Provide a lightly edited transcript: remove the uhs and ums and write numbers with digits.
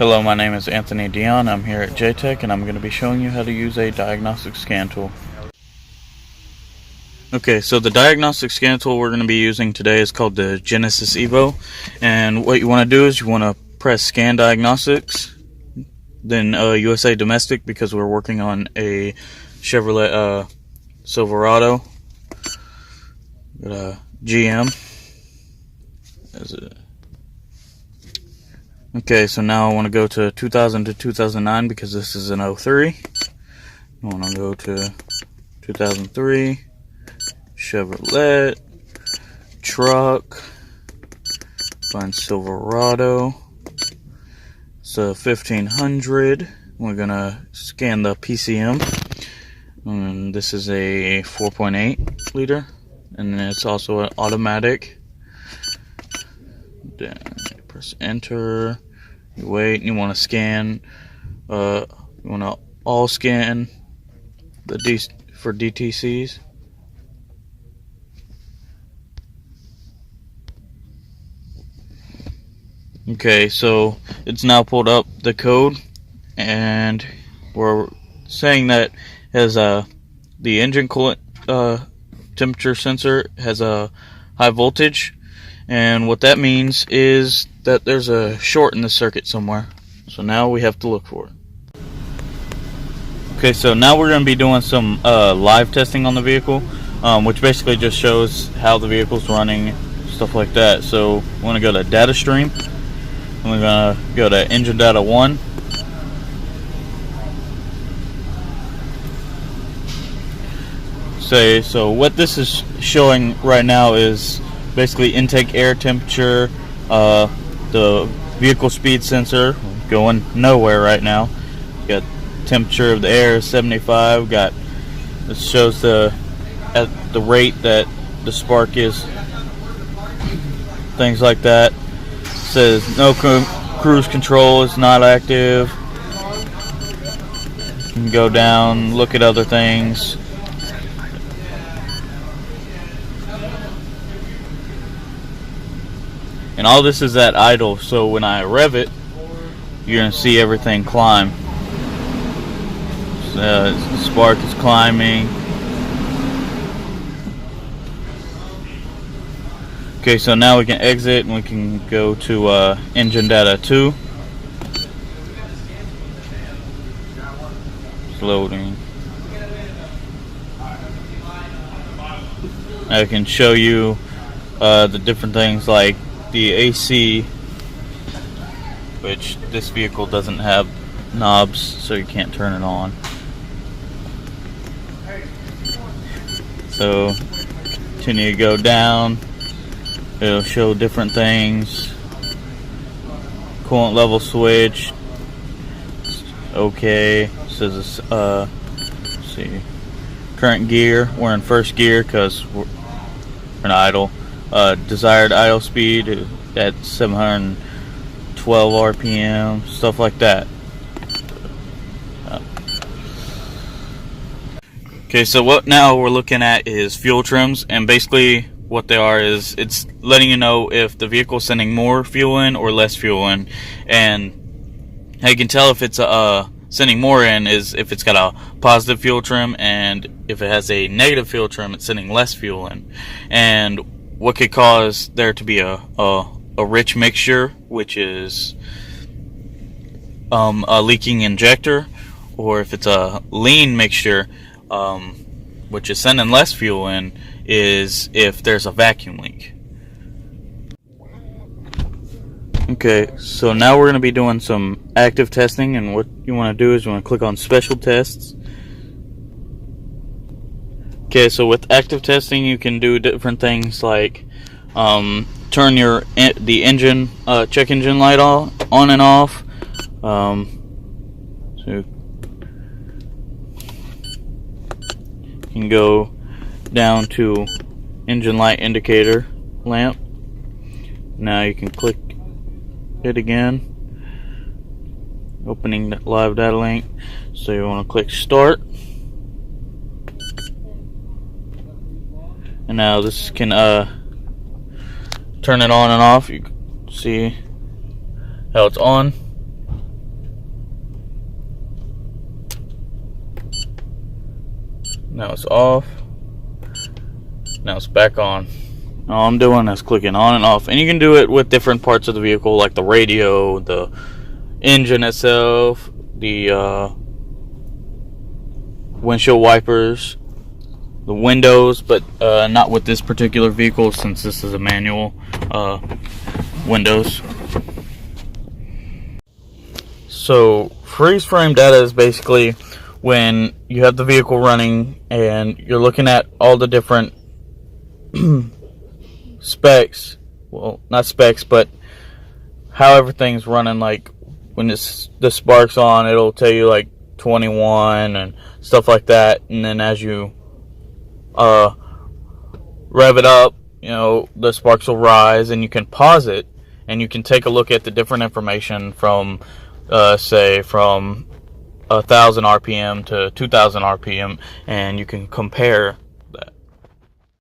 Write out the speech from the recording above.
Hello, my name is Anthony Dion. I'm here at JTech and I'm going to be showing you how to use a diagnostic scan tool. Okay, so the diagnostic scan tool we're going to be using today is called the Genesis Evo, and what you want to do is you want to press Scan Diagnostics, then USA Domestic, because we're working on a Chevrolet Silverado, GM. Okay, so now I want to go to 2000 to 2009 because this is an 03. I want to go to 2003, Chevrolet, truck, find Silverado. It's a 1500. We're going to scan the PCM. And this is a 4.8 liter. And it's also an automatic. Then press enter. You wait, and you want to scan. You want to all scan the for DTCs. Okay, so it's now pulled up the code, and we're saying that has the engine coolant temperature sensor has a high voltage, and what that means is that there's a short in the circuit somewhere. So now we have to look for it. Okay, so now we're going to be doing some live testing on the vehicle, which basically just shows how the vehicle's running, stuff like that. So we want to go to data stream, and we're going to go to engine data 1. So what this is showing right now is basically intake air temperature, the vehicle speed sensor going nowhere right now. Got temperature of the air is 75. Got this shows at the rate that the spark is, things like that. It says no cruise control is not active. You can go down, look at other things. And all this is at idle, so when I rev it, you're going to see everything climb. The spark is climbing. Okay, so now we can exit and we can go to engine data 2. It's loading. I can show you the different things like the AC, which this vehicle doesn't have knobs, so you can't turn it on. So continue to go down, it'll show different things. Coolant level switch, okay. It says let's see, current gear, we're in first gear because we're in idle. Desired idle speed at 712 RPM, stuff like that. Okay, so what now we're looking at is fuel trims, and basically what they are is it's letting you know if the vehicle's sending more fuel in or less fuel in, and how you can tell if it's sending more in is if it's got a positive fuel trim, and if it has a negative fuel trim, it's sending less fuel in. And what could cause there to be a rich mixture, which is a leaking injector, or if it's a lean mixture, which is sending less fuel in, is if there's a vacuum leak. Okay, so now we're going to be doing some active testing, and what you want to do is you want to click on Special Tests. Okay, so with active testing, you can do different things like turn the engine check engine light on and off. So you can go down to engine light indicator lamp. Now you can click it again, opening the live data link. So you want to click Start. And now this can turn it on and off. You can see how it's on. Now it's off. Now it's back on. All I'm doing is clicking on and off. And you can do it with different parts of the vehicle, like the radio, the engine itself, the windshield wipers, the windows, but not with this particular vehicle since this is a manual windows. So freeze frame data is basically when you have the vehicle running and you're looking at all the different specs, well, not specs, but how everything's running. Like when the spark's on, it'll tell you like 21 and stuff like that, and then as you rev it up, you know, the sparks will rise, and you can pause it and you can take a look at the different information from say from 1,000 RPM to 2,000 RPM, and you can compare